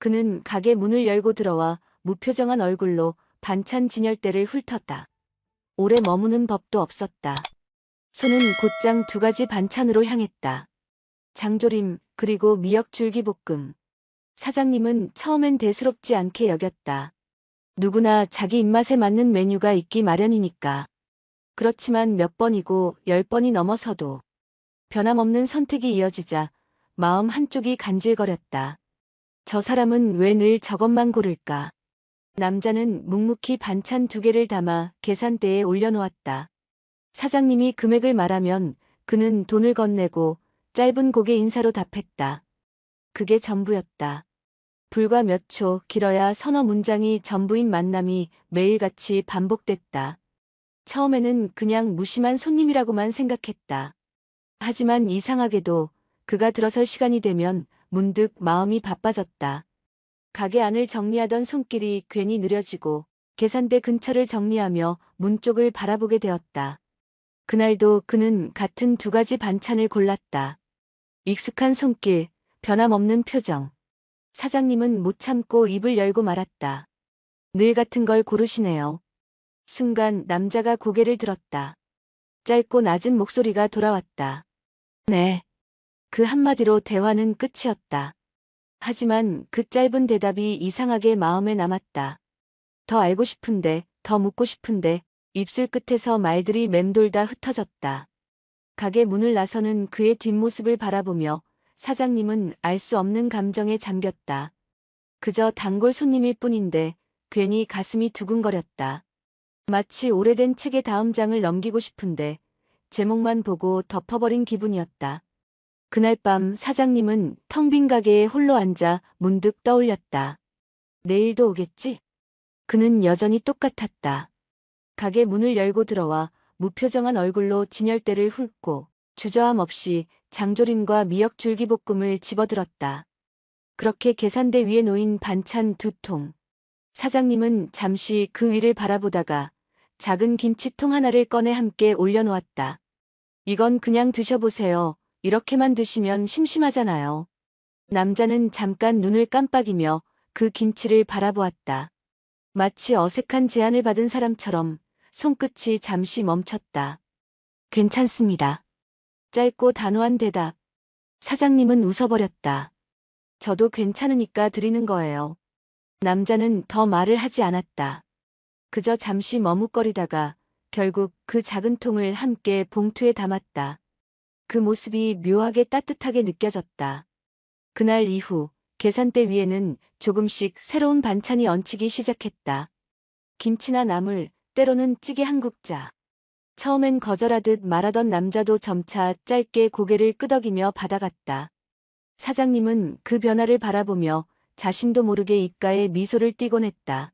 그는 가게 문을 열고 들어와 무표정한 얼굴로 반찬 진열대를 훑었다. 오래 머무는 법도 없었다. 손은 곧장 두 가지 반찬으로 향했다. 장조림 그리고 미역 줄기볶음. 사장님은 처음엔 대수롭지 않게 여겼다. 누구나 자기 입맛에 맞는 메뉴가 있기 마련이니까. 그렇지만 몇 번이고 10번이 넘어서도 변함없는 선택이 이어지자 마음 한쪽이 간질거렸다. 저 사람은 왜 늘 저것만 고를까? 남자는 묵묵히 반찬 두 개를 담아 계산대에 올려놓았다. 사장님이 금액을 말하면 그는 돈을 건네고 짧은 고개 인사로 답했다. 그게 전부였다. 불과 몇 초, 길어야 서너 문장이 전부인 만남이 매일같이 반복됐다. 처음에는 그냥 무심한 손님이라고만 생각했다. 하지만 이상하게도 그가 들어설 시간이 되면 문득 마음이 바빠졌다. 가게 안을 정리하던 손길이 괜히 느려지고 계산대 근처를 정리하며 문 쪽을 바라보게 되었다. 그날도 그는 같은 두 가지 반찬을 골랐다. 익숙한 손길, 변함없는 표정. 사장님은 못 참고 입을 열고 말았다. 늘 같은 걸 고르시네요. 순간 남자가 고개를 들었다. 짧고 낮은 목소리가 돌아왔다. 네. 그 한마디로 대화는 끝이었다. 하지만 그 짧은 대답이 이상하게 마음에 남았다. 더 알고 싶은데, 더 묻고 싶은데, 입술 끝에서 말들이 맴돌다 흩어졌다. 가게 문을 나서는 그의 뒷모습을 바라보며 사장님은 알 수 없는 감정에 잠겼다. 그저 단골 손님일 뿐인데 괜히 가슴이 두근거렸다. 마치 오래된 책의 다음 장을 넘기고 싶은데 제목만 보고 덮어버린 기분이었다. 그날 밤 사장님은 텅 빈 가게에 홀로 앉아 문득 떠올렸다. 내일도 오겠지? 그는 여전히 똑같았다. 가게 문을 열고 들어와 무표정한 얼굴로 진열대를 훑고 주저함 없이 장조림과 미역 줄기볶음을 집어들었다. 그렇게 계산대 위에 놓인 반찬 두 통. 사장님은 잠시 그 위를 바라보다가 작은 김치통 하나를 꺼내 함께 올려놓았다. 이건 그냥 드셔보세요. 이렇게만 드시면 심심하잖아요. 남자는 잠깐 눈을 깜빡이며 그 김치를 바라보았다. 마치 어색한 제안을 받은 사람처럼 손끝이 잠시 멈췄다. 괜찮습니다. 짧고 단호한 대답. 사장님은 웃어버렸다. 저도 괜찮으니까 드리는 거예요. 남자는 더 말을 하지 않았다. 그저 잠시 머뭇거리다가 결국 그 작은 통을 함께 봉투에 담았다. 그 모습이 묘하게 따뜻하게 느껴졌다. 그날 이후 계산대 위에는 조금씩 새로운 반찬이 얹히기 시작했다. 김치나 나물, 때로는 찌개 한 국자. 처음엔 거절하듯 말하던 남자도 점차 짧게 고개를 끄덕이며 받아갔다. 사장님은 그 변화를 바라보며 자신도 모르게 입가에 미소를 띠곤 했다.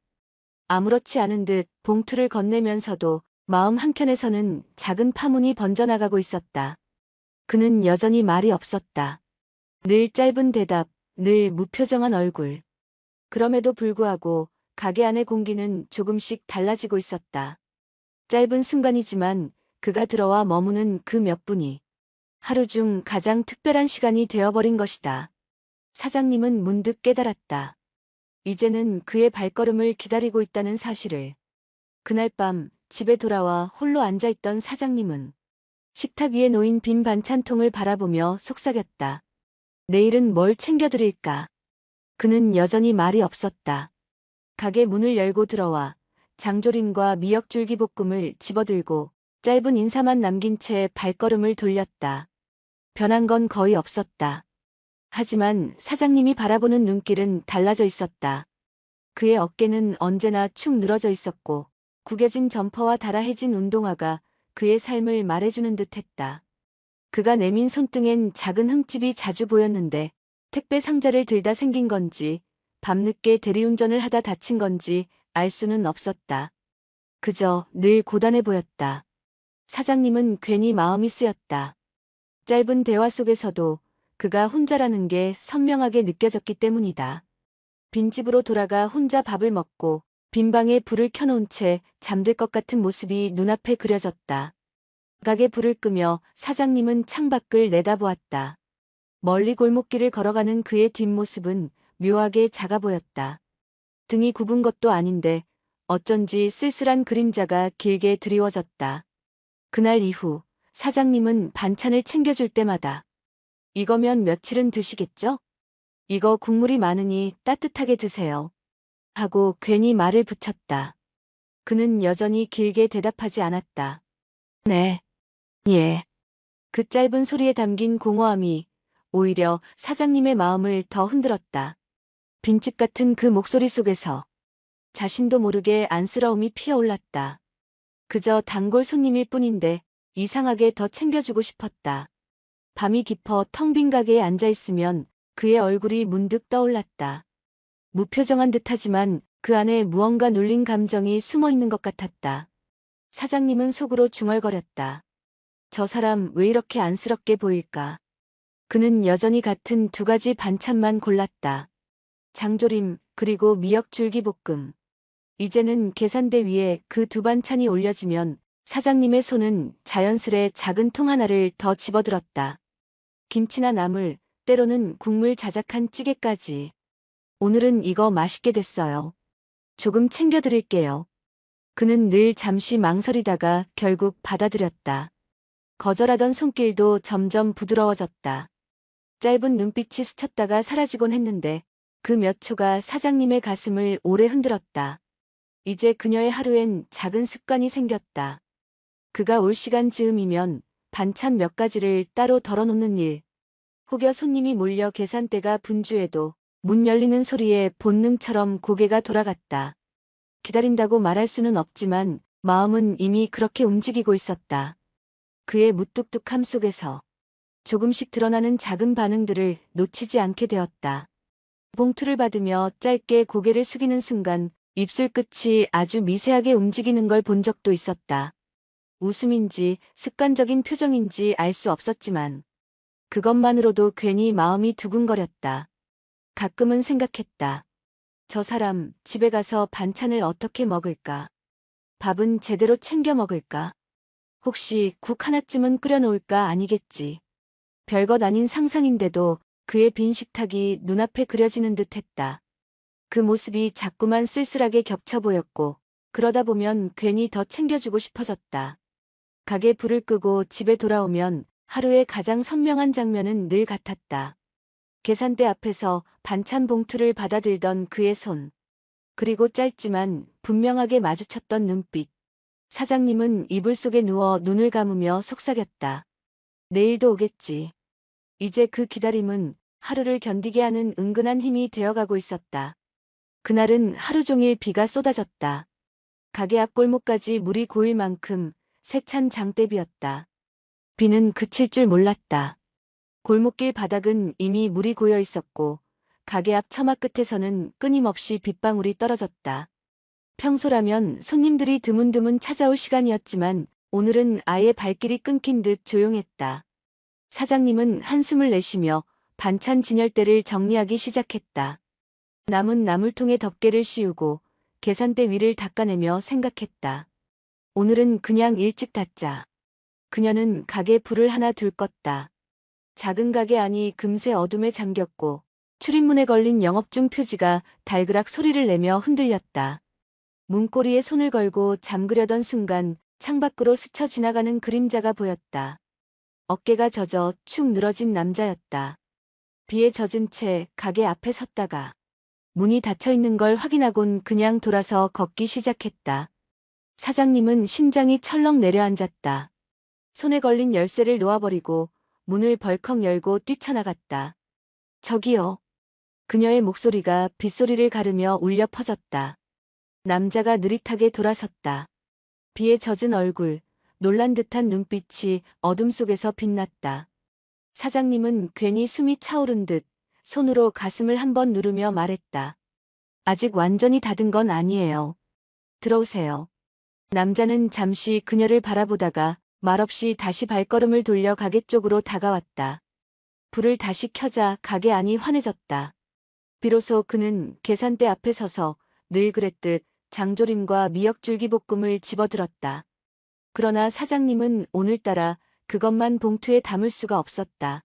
아무렇지 않은 듯 봉투를 건네면서도 마음 한켠에서는 작은 파문이 번져나가고 있었다. 그는 여전히 말이 없었다. 늘 짧은 대답, 늘 무표정한 얼굴. 그럼에도 불구하고 가게 안의 공기는 조금씩 달라지고 있었다. 짧은 순간이지만 그가 들어와 머무는 그 몇 분이 하루 중 가장 특별한 시간이 되어버린 것이다. 사장님은 문득 깨달았다. 이제는 그의 발걸음을 기다리고 있다는 사실을. 그날 밤 집에 돌아와 홀로 앉아있던 사장님은 식탁 위에 놓인 빈 반찬통을 바라보며 속삭였다. 내일은 뭘 챙겨드릴까? 그는 여전히 말이 없었다. 가게 문을 열고 들어와 장조림과 미역줄기볶음을 집어들고 짧은 인사만 남긴 채 발걸음을 돌렸다. 변한 건 거의 없었다. 하지만 사장님이 바라보는 눈길은 달라져 있었다. 그의 어깨는 언제나 축 늘어져 있었고 구겨진 점퍼와 달아해진 운동화가 그의 삶을 말해주는 듯했다. 그가 내민 손등엔 작은 흠집이 자주 보였는데 택배 상자를 들다 생긴 건지 밤늦게 대리운전을 하다 다친 건지 알 수는 없었다. 그저 늘 고단해 보였다. 사장님은 괜히 마음이 쓰였다. 짧은 대화 속에서도 그가 혼자라는 게 선명하게 느껴졌기 때문이다. 빈집으로 돌아가 혼자 밥을 먹고 빈 방에 불을 켜놓은 채 잠들 것 같은 모습이 눈앞에 그려졌다. 가게 불을 끄며 사장님은 창밖을 내다보았다. 멀리 골목길을 걸어가는 그의 뒷모습은 묘하게 작아 보였다. 등이 굽은 것도 아닌데 어쩐지 쓸쓸한 그림자가 길게 드리워졌다. 그날 이후 사장님은 반찬을 챙겨줄 때마다 이거면 며칠은 드시겠죠? 이거 국물이 많으니 따뜻하게 드세요. 하고 괜히 말을 붙였다. 그는 여전히 길게 대답하지 않았다. 네. 예. 그 짧은 소리에 담긴 공허함이 오히려 사장님의 마음을 더 흔들었다. 빈집 같은 그 목소리 속에서 자신도 모르게 안쓰러움이 피어올랐다. 그저 단골 손님일 뿐인데 이상하게 더 챙겨주고 싶었다. 밤이 깊어 텅 빈 가게에 앉아있으면 그의 얼굴이 문득 떠올랐다. 무표정한 듯하지만 그 안에 무언가 눌린 감정이 숨어있는 것 같았다. 사장님은 속으로 중얼거렸다. 저 사람 왜 이렇게 안쓰럽게 보일까? 그는 여전히 같은 두 가지 반찬만 골랐다. 장조림 그리고 미역 줄기볶음. 이제는 계산대 위에 그 두 반찬이 올려지면 사장님의 손은 자연스레 작은 통 하나를 더 집어들었다. 김치나 나물, 때로는 국물 자작한 찌개까지. 오늘은 이거 맛있게 됐어요. 조금 챙겨드릴게요. 그는 늘 잠시 망설이다가 결국 받아들였다. 거절하던 손길도 점점 부드러워졌다. 짧은 눈빛이 스쳤다가 사라지곤 했는데 그 몇 초가 사장님의 가슴을 오래 흔들었다. 이제 그녀의 하루엔 작은 습관이 생겼다. 그가 올 시간 즈음이면 반찬 몇 가지를 따로 덜어놓는 일. 혹여 손님이 몰려 계산대가 분주해도 문 열리는 소리에 본능처럼 고개가 돌아갔다. 기다린다고 말할 수는 없지만 마음은 이미 그렇게 움직이고 있었다. 그의 무뚝뚝함 속에서 조금씩 드러나는 작은 반응들을 놓치지 않게 되었다. 봉투를 받으며 짧게 고개를 숙이는 순간 입술 끝이 아주 미세하게 움직이는 걸 본 적도 있었다. 웃음인지 습관적인 표정인지 알 수 없었지만 그것만으로도 괜히 마음이 두근거렸다. 가끔은 생각했다. 저 사람 집에 가서 반찬을 어떻게 먹을까? 밥은 제대로 챙겨 먹을까? 혹시 국 하나쯤은 끓여놓을까? 아니겠지. 별것 아닌 상상인데도 그의 빈 식탁이 눈앞에 그려지는 듯 했다. 그 모습이 자꾸만 쓸쓸하게 겹쳐 보였고 그러다 보면 괜히 더 챙겨주고 싶어졌다. 가게 불을 끄고 집에 돌아오면 하루의 가장 선명한 장면은 늘 같았다. 계산대 앞에서 반찬 봉투를 받아들던 그의 손. 그리고 짧지만 분명하게 마주쳤던 눈빛. 사장님은 이불 속에 누워 눈을 감으며 속삭였다. 내일도 오겠지. 이제 그 기다림은 하루를 견디게 하는 은근한 힘이 되어가고 있었다. 그날은 하루 종일 비가 쏟아졌다. 가게 앞 골목까지 물이 고일 만큼 세찬 장대비였다. 비는 그칠 줄 몰랐다. 골목길 바닥은 이미 물이 고여 있었고 가게 앞 처마 끝에서는 끊임없이 빗방울이 떨어졌다. 평소라면 손님들이 드문드문 찾아올 시간이었지만 오늘은 아예 발길이 끊긴 듯 조용했다. 사장님은 한숨을 내쉬며 반찬 진열대를 정리하기 시작했다. 남은 나물통에 덮개를 씌우고 계산대 위를 닦아내며 생각했다. 오늘은 그냥 일찍 닫자. 그녀는 가게 불을 하나 둘 껐다. 작은 가게 안이 금세 어둠에 잠겼고 출입문에 걸린 영업중 표지가 달그락 소리를 내며 흔들렸다. 문고리에 손을 걸고 잠그려던 순간 창밖으로 스쳐 지나가는 그림자가 보였다. 어깨가 젖어 축 늘어진 남자였다. 비에 젖은 채 가게 앞에 섰다가 문이 닫혀 있는 걸 확인하곤 그냥 돌아서 걷기 시작했다. 사장님은 심장이 철렁 내려앉았다. 손에 걸린 열쇠를 놓아버리고 문을 벌컥 열고 뛰쳐나갔다. 저기요. 그녀의 목소리가 빗소리를 가르며 울려 퍼졌다. 남자가 느릿하게 돌아섰다. 비에 젖은 얼굴, 놀란 듯한 눈빛이 어둠 속에서 빛났다. 사장님은 괜히 숨이 차오른 듯 손으로 가슴을 한번 누르며 말했다. 아직 완전히 닫은 건 아니에요. 들어오세요. 남자는 잠시 그녀를 바라보다가 말없이 다시 발걸음을 돌려 가게 쪽으로 다가왔다. 불을 다시 켜자 가게 안이 환해졌다. 비로소 그는 계산대 앞에 서서 늘 그랬듯 장조림과 미역줄기볶음을 집어들었다. 그러나 사장님은 오늘따라 그것만 봉투에 담을 수가 없었다.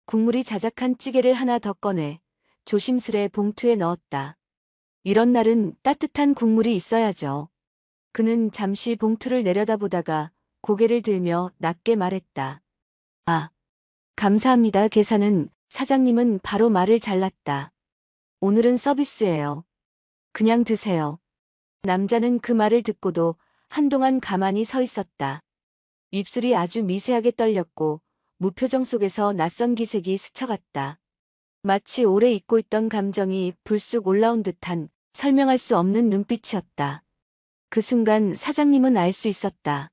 국물이 자작한 찌개를 하나 더 꺼내 조심스레 봉투에 넣었다. 이런 날은 따뜻한 국물이 있어야죠. 그는 잠시 봉투를 내려다보다가 고개를 들며 낮게 말했다. 아, 감사합니다. 계산은. 사장님은 바로 말을 잘랐다. 오늘은 서비스예요. 그냥 드세요. 남자는 그 말을 듣고도 한동안 가만히 서 있었다. 입술이 아주 미세하게 떨렸고 무표정 속에서 낯선 기색이 스쳐갔다. 마치 오래 잊고 있던 감정이 불쑥 올라온 듯한 설명할 수 없는 눈빛이었다. 그 순간 사장님은 알 수 있었다.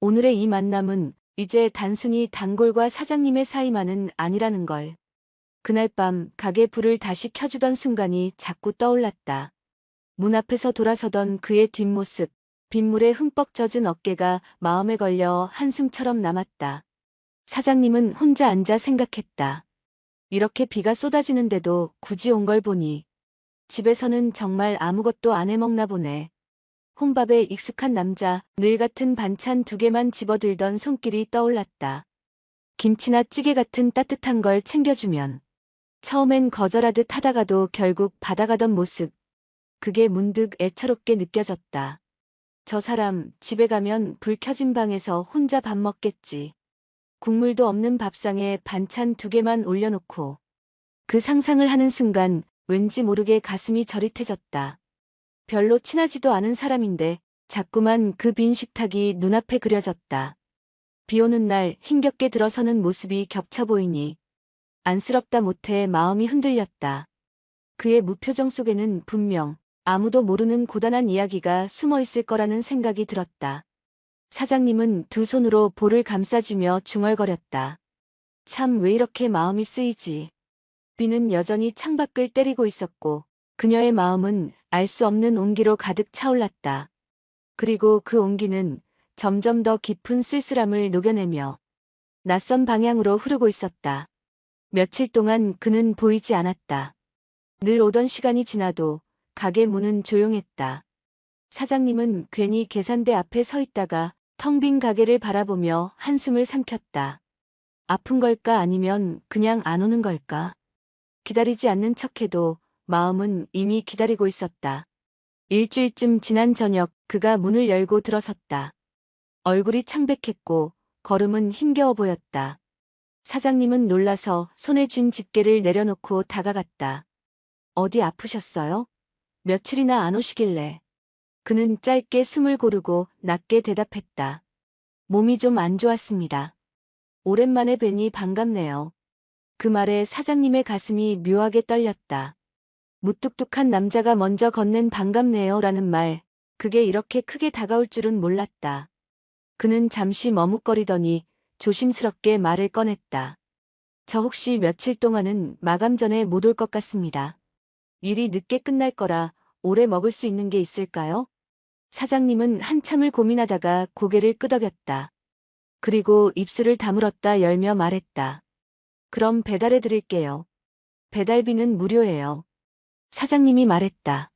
오늘의 이 만남은 이제 단순히 단골과 사장님의 사이만은 아니라는 걸. 그날 밤 가게 불을 다시 켜주던 순간이 자꾸 떠올랐다. 문 앞에서 돌아서던 그의 뒷모습, 빗물에 흠뻑 젖은 어깨가 마음에 걸려 한숨처럼 남았다. 사장님은 혼자 앉아 생각했다. 이렇게 비가 쏟아지는데도 굳이 온 걸 보니 집에서는 정말 아무것도 안 해먹나 보네. 혼밥에 익숙한 남자, 늘 같은 반찬 2개만 집어들던 손길이 떠올랐다. 김치나 찌개 같은 따뜻한 걸 챙겨주면 처음엔 거절하듯 하다가도 결국 받아가던 모습. 그게 문득 애처롭게 느껴졌다. 저 사람 집에 가면 불 켜진 방에서 혼자 밥 먹겠지. 국물도 없는 밥상에 반찬 2개만 올려놓고. 그 상상을 하는 순간 왠지 모르게 가슴이 저릿해졌다. 별로 친하지도 않은 사람인데 자꾸만 그 빈 식탁이 눈앞에 그려졌다. 비 오는 날 힘겹게 들어서는 모습이 겹쳐 보이니 안쓰럽다 못해 마음이 흔들렸다. 그의 무표정 속에는 분명 아무도 모르는 고단한 이야기가 숨어 있을 거라는 생각이 들었다. 사장님은 2 손으로 볼을 감싸주며 중얼거렸다. 참 왜 이렇게 마음이 쓰이지. 비는 여전히 창밖을 때리고 있었고 그녀의 마음은 알 수 없는 온기로 가득 차올랐다. 그리고 그 온기는 점점 더 깊은 쓸쓸함을 녹여내며 낯선 방향으로 흐르고 있었다. 며칠 동안 그는 보이지 않았다. 늘 오던 시간이 지나도 가게 문은 조용했다. 사장님은 괜히 계산대 앞에 서 있다가 텅 빈 가게를 바라보며 한숨을 삼켰다. 아픈 걸까 아니면 그냥 안 오는 걸까? 기다리지 않는 척해도 마음은 이미 기다리고 있었다. 일주일쯤 지난 저녁 그가 문을 열고 들어섰다. 얼굴이 창백했고 걸음은 힘겨워 보였다. 사장님은 놀라서 손에 쥔 집게를 내려놓고 다가갔다. 어디 아프셨어요? 며칠이나 안 오시길래. 그는 짧게 숨을 고르고 낮게 대답했다. 몸이 좀 안 좋았습니다. 오랜만에 뵈니 반갑네요. 그 말에 사장님의 가슴이 묘하게 떨렸다. 무뚝뚝한 남자가 먼저 건넨 반갑네요 라는 말, 그게 이렇게 크게 다가올 줄은 몰랐다. 그는 잠시 머뭇거리더니 조심스럽게 말을 꺼냈다. 저 혹시 며칠 동안은 마감 전에 못 올 것 같습니다. 일이 늦게 끝날 거라 오래 먹을 수 있는 게 있을까요? 사장님은 한참을 고민하다가 고개를 끄덕였다. 그리고 입술을 다물었다 열며 말했다. 그럼 배달해 드릴게요. 배달비는 무료예요. 사장님이 말했다.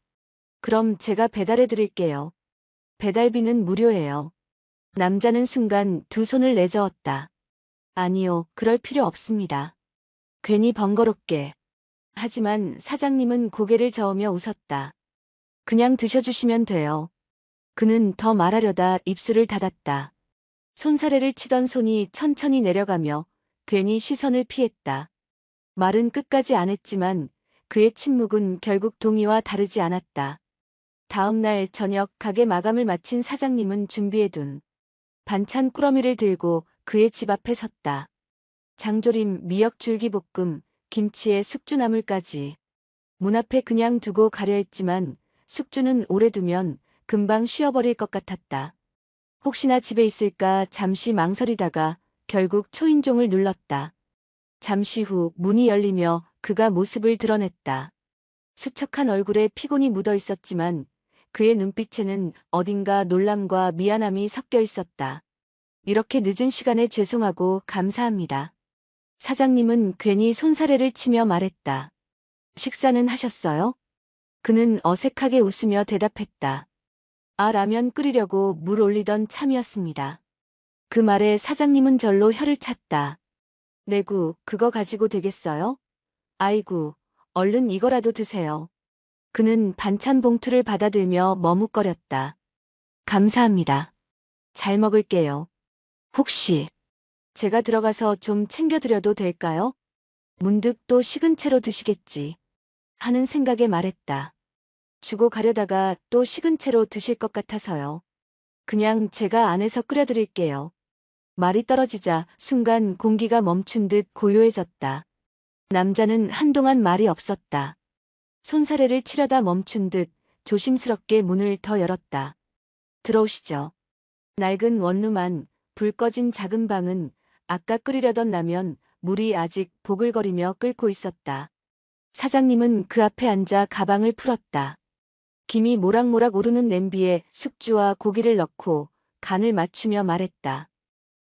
그럼 제가 배달해 드릴게요. 배달비는 무료예요. 남자는 순간 2 손을 내저었다. 아니요, 그럴 필요 없습니다. 괜히 번거롭게. 하지만 사장님은 고개를 저으며 웃었다. 그냥 드셔주시면 돼요. 그는 더 말하려다 입술을 닫았다. 손사래를 치던 손이 천천히 내려가며 괜히 시선을 피했다. 말은 끝까지 안 했지만 그의 침묵은 결국 동의와 다르지 않았다. 다음 날 저녁 가게 마감을 마친 사장님은 준비해둔 반찬 꾸러미를 들고 그의 집 앞에 섰다. 장조림, 미역 줄기볶음, 김치에 숙주나물까지. 문 앞에 그냥 두고 가려 했지만 숙주는 오래 두면 금방 쉬어버릴 것 같았다. 혹시나 집에 있을까 잠시 망설이다가 결국 초인종을 눌렀다. 잠시 후 문이 열리며 그가 모습을 드러냈다. 수척한 얼굴에 피곤이 묻어 있었지만 그의 눈빛에는 어딘가 놀람과 미안함이 섞여 있었다. 이렇게 늦은 시간에 죄송하고 감사합니다. 사장님은 괜히 손사래를 치며 말했다. 식사는 하셨어요? 그는 어색하게 웃으며 대답했다. 아, 라면 끓이려고 물 올리던 참이었습니다. 그 말에 사장님은 절로 혀를 찼다. 내구, 그거 가지고 되겠어요? 아이고, 얼른 이거라도 드세요. 그는 반찬 봉투를 받아들며 머뭇거렸다. 감사합니다. 잘 먹을게요. 혹시 제가 들어가서 좀 챙겨드려도 될까요? 문득 또 식은 채로 드시겠지 하는 생각에 말했다. 주고 가려다가 또 식은 채로 드실 것 같아서요. 그냥 제가 안에서 끓여드릴게요. 말이 떨어지자 순간 공기가 멈춘 듯 고요해졌다. 남자는 한동안 말이 없었다. 손사래를 치려다 멈춘 듯 조심스럽게 문을 더 열었다. 들어오시죠. 낡은 원룸안, 불 꺼진 작은 방은 아까 끓이려던 라면, 물이 아직 보글거리며 끓고 있었다. 사장님은 그 앞에 앉아 가방을 풀었다. 김이 모락모락 오르는 냄비에 숙주와 고기를 넣고 간을 맞추며 말했다.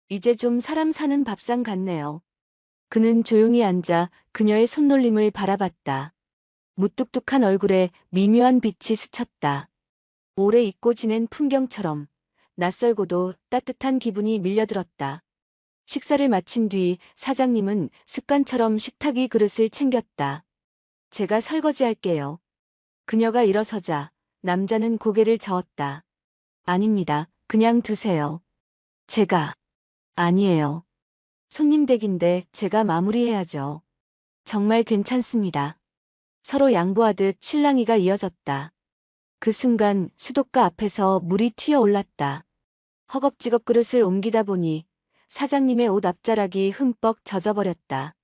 이제 좀 사람 사는 밥상 같네요. 그는 조용히 앉아 그녀의 손놀림을 바라봤다. 무뚝뚝한 얼굴에 미묘한 빛이 스쳤다. 오래 잊고 지낸 풍경처럼 낯설고도 따뜻한 기분이 밀려들었다. 식사를 마친 뒤 사장님은 습관처럼 식탁 위 그릇을 챙겼다. 제가 설거지할게요. 그녀가 일어서자 남자는 고개를 저었다. 아닙니다. 그냥 두세요. 제가. 아니에요. 손님 댁인데 제가 마무리해야죠. 정말 괜찮습니다. 서로 양보하듯 실랑이가 이어졌다. 그 순간 수도가 앞에서 물이 튀어올랐다. 허겁지겁 그릇을 옮기다 보니 사장님의 옷 앞자락이 흠뻑 젖어버렸다.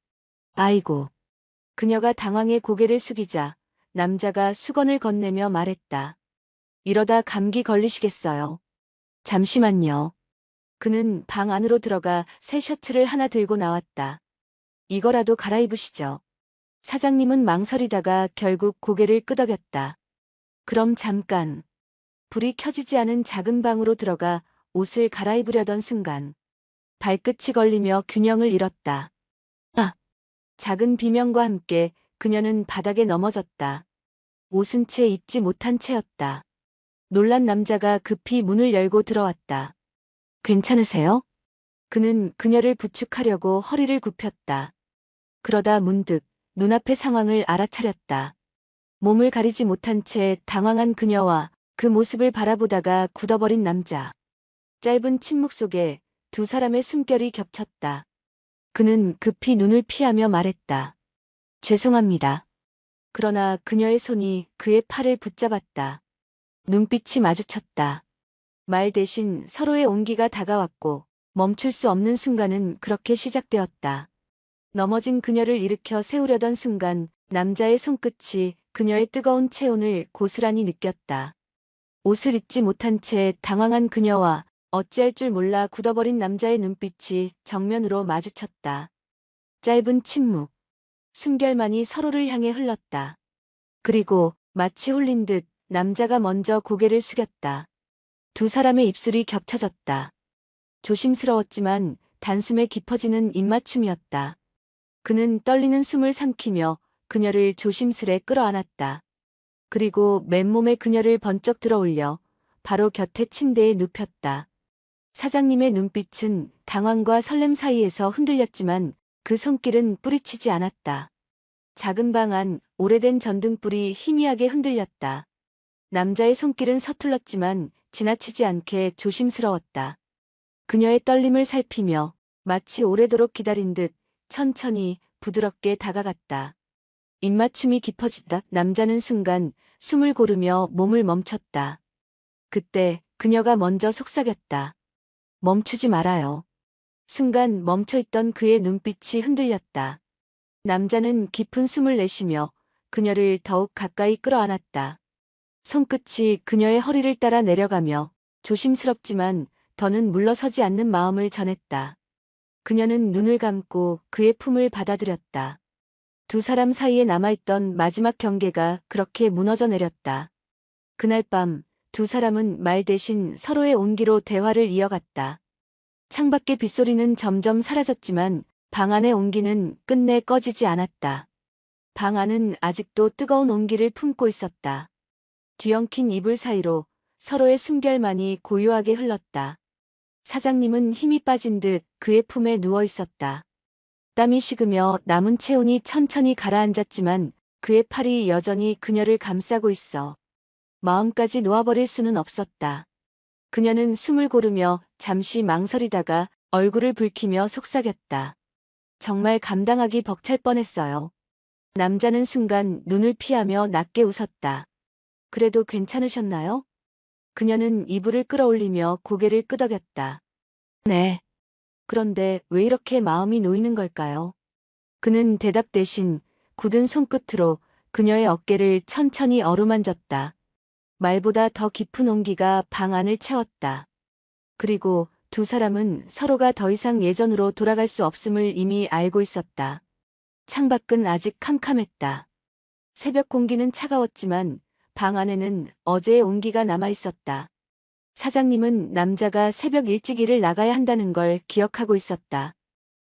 아이고. 그녀가 당황해 고개를 숙이자 남자가 수건을 건네며 말했다. 이러다 감기 걸리시겠어요. 잠시만요. 그는 방 안으로 들어가 새 셔츠를 하나 들고 나왔다. 이거라도 갈아입으시죠. 사장님은 망설이다가 결국 고개를 끄덕였다. 그럼 잠깐. 불이 켜지지 않은 작은 방으로 들어가 옷을 갈아입으려던 순간 발끝이 걸리며 균형을 잃었다. 아! 작은 비명과 함께 그녀는 바닥에 넘어졌다. 옷은 채 입지 못한 채였다. 놀란 남자가 급히 문을 열고 들어왔다. 괜찮으세요? 그는 그녀를 부축하려고 허리를 굽혔다. 그러다 문득 눈앞의 상황을 알아차렸다. 몸을 가리지 못한 채 당황한 그녀와 그 모습을 바라보다가 굳어버린 남자. 짧은 침묵 속에 두 사람의 숨결이 겹쳤다. 그는 급히 눈을 피하며 말했다. 죄송합니다. 그러나 그녀의 손이 그의 팔을 붙잡았다. 눈빛이 마주쳤다. 말 대신 서로의 온기가 다가왔고 멈출 수 없는 순간은 그렇게 시작되었다. 넘어진 그녀를 일으켜 세우려던 순간 남자의 손끝이 그녀의 뜨거운 체온을 고스란히 느꼈다. 옷을 입지 못한 채 당황한 그녀와 어찌할 줄 몰라 굳어버린 남자의 눈빛이 정면으로 마주쳤다. 짧은 침묵. 숨결만이 서로를 향해 흘렀다. 그리고 마치 홀린 듯 남자가 먼저 고개를 숙였다. 두 사람의 입술이 겹쳐졌다. 조심스러웠지만 단숨에 깊어지는 입맞춤이었다. 그는 떨리는 숨을 삼키며 그녀를 조심스레 끌어안았다. 그리고 맨몸에 그녀를 번쩍 들어올려 바로 곁에 침대에 눕혔다. 사장님의 눈빛은 당황과 설렘 사이에서 흔들렸지만 그 손길은 뿌리치지 않았다. 작은 방 안 오래된 전등불이 희미하게 흔들렸다. 남자의 손길은 서툴렀지만 지나치지 않게 조심스러웠다. 그녀의 떨림을 살피며 마치 오래도록 기다린 듯 천천히 부드럽게 다가갔다. 입맞춤이 깊어지다 남자는 순간 숨을 고르며 몸을 멈췄다. 그때 그녀가 먼저 속삭였다. 멈추지 말아요. 순간 멈춰있던 그의 눈빛이 흔들렸다. 남자는 깊은 숨을 내쉬며 그녀를 더욱 가까이 끌어안았다. 손끝이 그녀의 허리를 따라 내려가며 조심스럽지만 더는 물러서지 않는 마음을 전했다. 그녀는 눈을 감고 그의 품을 받아들였다. 두 사람 사이에 남아있던 마지막 경계가 그렇게 무너져 내렸다. 그날 밤 두 사람은 말 대신 서로의 온기로 대화를 이어갔다. 창밖의 빗소리는 점점 사라졌지만 방 안의 온기는 끝내 꺼지지 않았다. 방 안은 아직도 뜨거운 온기를 품고 있었다. 뒤엉킨 이불 사이로 서로의 숨결만이 고요하게 흘렀다. 사장님은 힘이 빠진 듯 그의 품에 누워 있었다. 땀이 식으며 남은 체온이 천천히 가라앉았지만 그의 팔이 여전히 그녀를 감싸고 있어 마음까지 놓아버릴 수는 없었다. 그녀는 숨을 고르며 잠시 망설이다가 얼굴을 붉히며 속삭였다. 정말 감당하기 벅찰 뻔했어요. 남자는 순간 눈을 피하며 낮게 웃었다. 그래도 괜찮으셨나요? 그녀는 이불을 끌어올리며 고개를 끄덕였다. 네. 그런데 왜 이렇게 마음이 놓이는 걸까요? 그는 대답 대신 굳은 손끝으로 그녀의 어깨를 천천히 어루만졌다. 말보다 더 깊은 온기가 방 안을 채웠다. 그리고 두 사람은 서로가 더 이상 예전으로 돌아갈 수 없음을 이미 알고 있었다. 창밖은 아직 캄캄했다. 새벽 공기는 차가웠지만 방 안에는 어제의 온기가 남아 있었다. 사장님은 남자가 새벽 일찍 일을 나가야 한다는 걸 기억하고 있었다.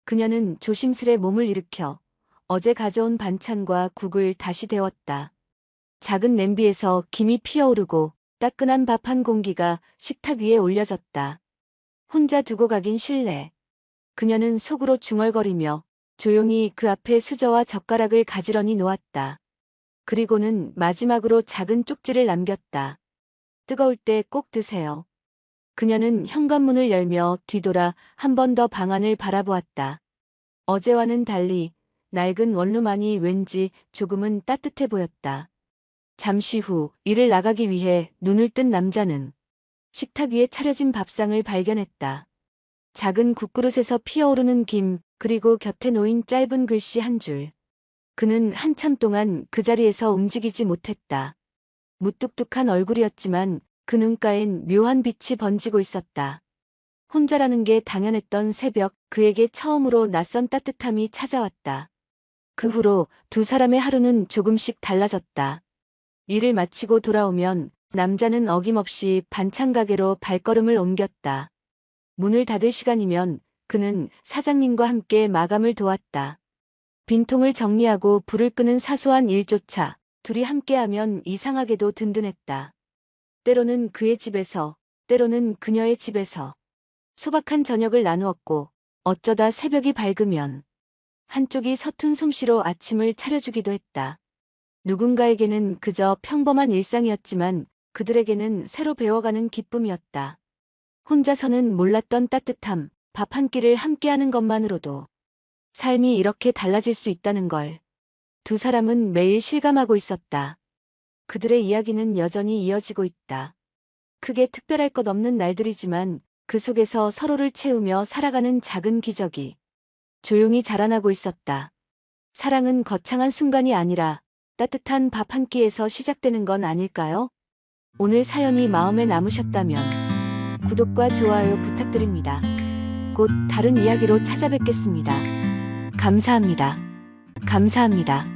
그녀는 조심스레 몸을 일으켜 어제 가져온 반찬과 국을 다시 데웠다. 작은 냄비에서 김이 피어오르고 따끈한 밥 한 공기가 식탁 위에 올려졌다. 혼자 두고 가긴 싫네. 그녀는 속으로 중얼거리며 조용히 그 앞에 수저와 젓가락을 가지런히 놓았다. 그리고는 마지막으로 작은 쪽지를 남겼다. 뜨거울 때 꼭 드세요. 그녀는 현관문을 열며 뒤돌아 한 번 더 방 안을 바라보았다. 어제와는 달리 낡은 원룸안이 왠지 조금은 따뜻해 보였다. 잠시 후 일을 나가기 위해 눈을 뜬 남자는 식탁 위에 차려진 밥상을 발견했다. 작은 국그릇에서 피어오르는 김, 그리고 곁에 놓인 짧은 글씨 한 줄. 그는 한참 동안 그 자리에서 움직이지 못했다. 무뚝뚝한 얼굴이었지만 그 눈가엔 묘한 빛이 번지고 있었다. 혼자라는 게 당연했던 새벽, 그에게 처음으로 낯선 따뜻함이 찾아왔다. 그 후로 두 사람의 하루는 조금씩 달라졌다. 일을 마치고 돌아오면 남자는 어김없이 반찬 가게로 발걸음을 옮겼다. 문을 닫을 시간이면 그는 사장님과 함께 마감을 도왔다. 빈통을 정리하고 불을 끄는 사소한 일조차 둘이 함께하면 이상하게도 든든했다. 때로는 그의 집에서, 때로는 그녀의 집에서 소박한 저녁을 나누었고 어쩌다 새벽이 밝으면 한쪽이 서툰 솜씨로 아침을 차려주기도 했다. 누군가에게는 그저 평범한 일상이었지만 그들에게는 새로 배워가는 기쁨이었다. 혼자서는 몰랐던 따뜻함, 밥 한 끼를 함께하는 것만으로도 삶이 이렇게 달라질 수 있다는 걸 두 사람은 매일 실감하고 있었다. 그들의 이야기는 여전히 이어지고 있다. 크게 특별할 것 없는 날들이지만 그 속에서 서로를 채우며 살아가는 작은 기적이 조용히 자라나고 있었다. 사랑은 거창한 순간이 아니라 따뜻한 밥 한 끼에서 시작되는 건 아닐까요? 오늘 사연이 마음에 남으셨다면 구독과 좋아요 부탁드립니다. 곧 다른 이야기로 찾아뵙겠습니다. 감사합니다. 감사합니다.